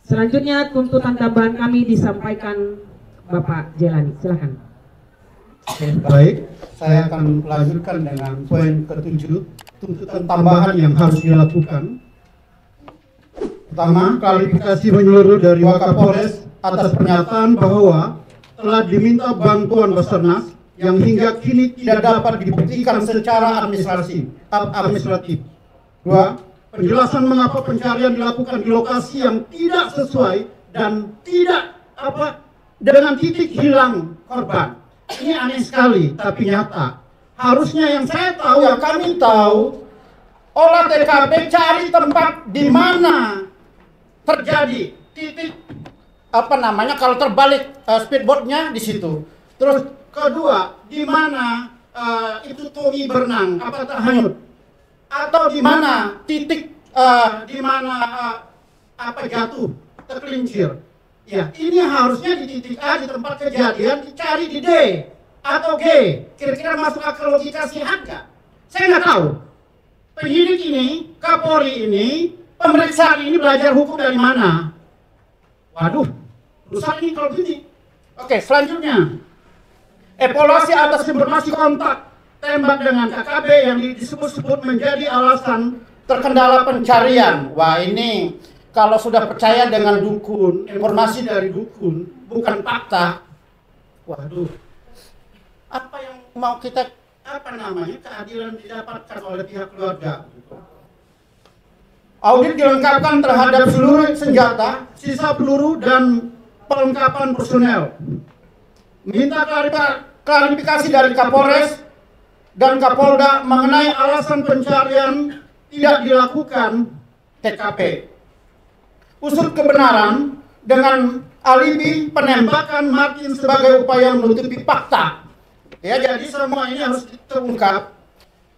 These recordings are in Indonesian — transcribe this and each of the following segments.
Selanjutnya tuntutan tambahan kami disampaikan Bapak Jelani, silakan. Baik, saya akan melanjutkan dengan poin ke-7, tuntutan tambahan yang harus dilakukan. Pertama, klarifikasi menyeluruh dari Wakapolres atas pernyataan bahwa telah diminta bantuan Basarnas yang hingga kini tidak dapat dibuktikan secara administratif. Dua, penjelasan mengapa pencarian dilakukan di lokasi yang tidak sesuai dan tidak dengan titik hilang korban. Ini aneh sekali, tapi nyata. Harusnya yang saya tahu, yang kami tahu, olah TKP cari tempat di mana terjadi titik kalau terbalik speedboatnya di situ. Terus kedua, di mana itu Tommy berenang, apa terhanyut? Atau di mana titik di mana jatuh tergelincir? Ya, ini harusnya di titik A di tempat kejadian, dicari di D atau G. Kira-kira masuk akal logika sehat nggak? Saya nggak tahu. Penyidik ini, Kapolri ini, pemeriksaan ini belajar hukum dari mana? Waduh, rusak ini kalau begini. Oke, selanjutnya. Evaluasi atas informasi kontak tembak dengan KKB yang disebut-sebut menjadi alasan terkendala pencarian. Wah, ini kalau sudah percaya dengan dukun, informasi dari dukun, bukan fakta. Waduh, apa yang mau kita, keadilan didapatkan oleh pihak keluarga. Audit dilengkapkan terhadap seluruh senjata, sisa peluru, dan perlengkapan personel. Minta klarifikasi dari Kapolres dan Kapolda mengenai alasan pencarian tidak dilakukan TKP. Usut kebenaran dengan alibi penembakan Martin sebagai upaya menutupi fakta. Ya, jadi semua ini harus terungkap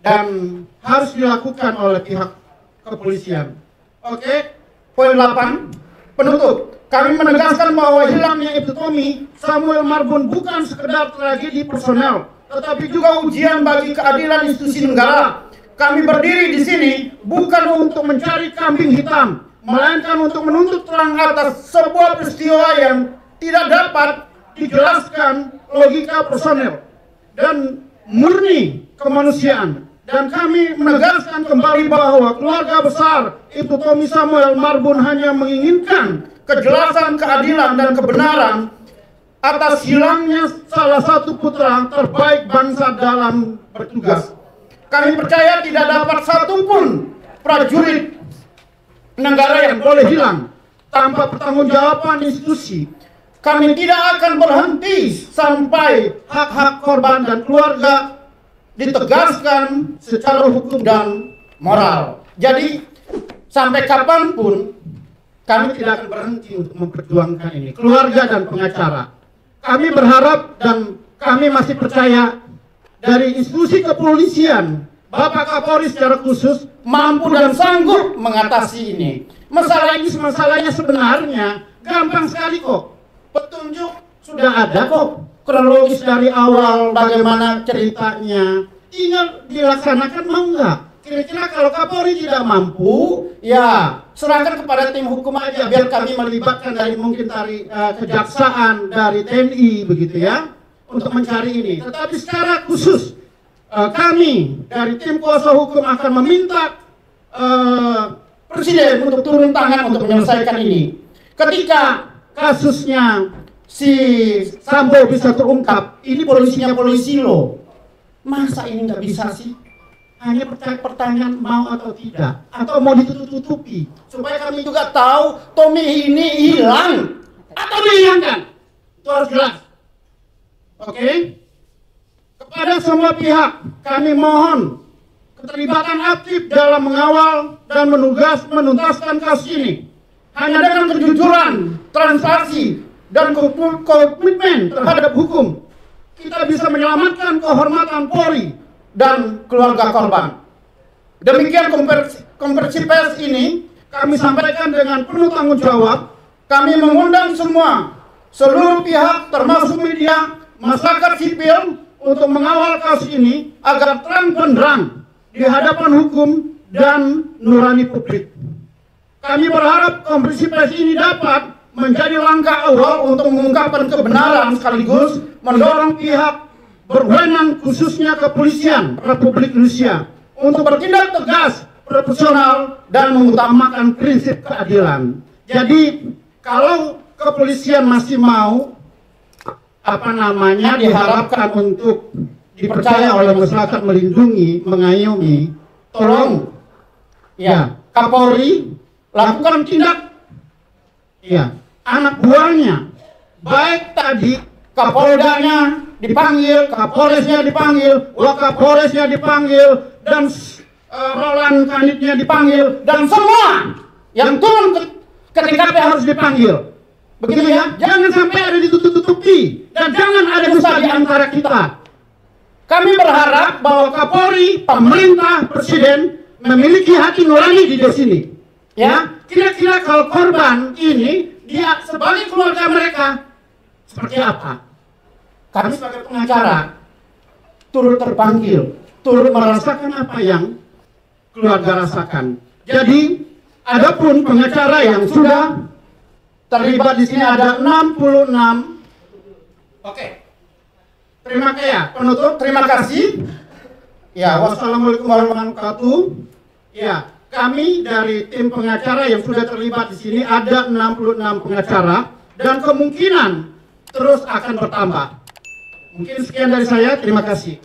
dan harus dilakukan oleh pihak kepolisian. Oke, poin 8, penutup. Kami menegaskan bahwa hilangnya Ibtu Tommy Samuel Marbun bukan sekedar tragedi personal, tetapi juga ujian bagi keadilan institusi negara. Kami berdiri di sini bukan untuk mencari kambing hitam, melainkan untuk menuntut terang atas sebuah peristiwa yang tidak dapat dijelaskan logika personel dan murni kemanusiaan. Dan kami menegaskan kembali bahwa keluarga besar Ibtu Tommy Samuel Marbun hanya menginginkan kejelasan, keadilan, dan kebenaran atas hilangnya salah satu putra terbaik bangsa dalam bertugas. Kami percaya tidak dapat satupun prajurit negara yang boleh hilang tanpa pertanggungjawaban institusi. Kami tidak akan berhenti sampai hak-hak korban dan keluarga ditegaskan secara hukum dan moral. Jadi sampai kapanpun kami tidak akan berhenti untuk memperjuangkan ini, keluarga dan pengacara. Kami berharap dan kami masih percaya dari institusi kepolisian, Bapak Kapolri secara khusus mampu dan sanggup mengatasi ini. Masalahnya sebenarnya gampang sekali kok. Petunjuk sudah ada kok, kronologis dari awal bagaimana ceritanya. Tinggal dilaksanakan mau nggak? Kira-kira kalau Kapolri tidak mampu, ya serahkan kepada tim hukum aja, biar kami melibatkan dari kejaksaan, dari TNI begitu ya, untuk mencari ini. Tetapi secara khusus kami dari tim kuasa hukum akan meminta Presiden untuk turun tangan untuk menyelesaikan ini. Ketika kasusnya si Sambo bisa terungkap, ini polisinya polisi loh. Masa ini nggak bisa sih? Hanya pertanyaan mau atau tidak, atau mau ditutup-tutupi supaya kami juga tahu Tommy ini hilang atau dihilangkan. Itu harus jelas. Oke? Kepada semua pihak kami mohon keterlibatan aktif dalam mengawal dan menuntaskan kasus ini. Hanya dengan kejujuran, transparansi, dan komitmen terhadap hukum, kita bisa menyelamatkan kehormatan Polri dan keluarga korban. Demikian konversi pers ini kami sampaikan dengan penuh tanggung jawab. Kami mengundang seluruh pihak termasuk media, masyarakat sipil untuk mengawal kasus ini agar terang benderang di hadapan hukum dan nurani publik. Kami berharap konferensi pers ini dapat menjadi langkah awal untuk mengungkapkan kebenaran sekaligus mendorong pihak berwenang khususnya kepolisian Republik Indonesia untuk bertindak tegas, profesional, dan mengutamakan prinsip keadilan. Jadi kalau kepolisian masih mau diharapkan untuk dipercaya oleh masyarakat, melindungi, mengayomi, tolong Kapolri lakukan tindak anak buahnya, baik tadi Kapoldanya dipanggil, Kapolresnya dipanggil, Wakapolresnya dipanggil, dan Roland Kanitnya dipanggil, dan semua yang turun ke TKP harus dipanggil. Begitu ya, jangan sampai ada ditutup-tutupi dan jangan ada dusta di antara kita. Kami berharap bahwa Kapolri, pemerintah, presiden memiliki hati nurani di sini. Ya, kira-kira kalau korban ini dia sebagai keluarga mereka seperti apa? Kami sebagai pengacara turut terpanggil, turut merasakan apa yang keluarga rasakan. Jadi, adapun pengacara yang sudah terlibat di sini ada 66. Oke. Terima kasih ya, penutup. Terima kasih. Ya, wassalamualaikum warahmatullahi wabarakatuh. Ya, kami dari tim pengacara yang sudah terlibat di sini ada 66 pengacara dan kemungkinan terus akan bertambah. Mungkin sekian dari saya, terima kasih.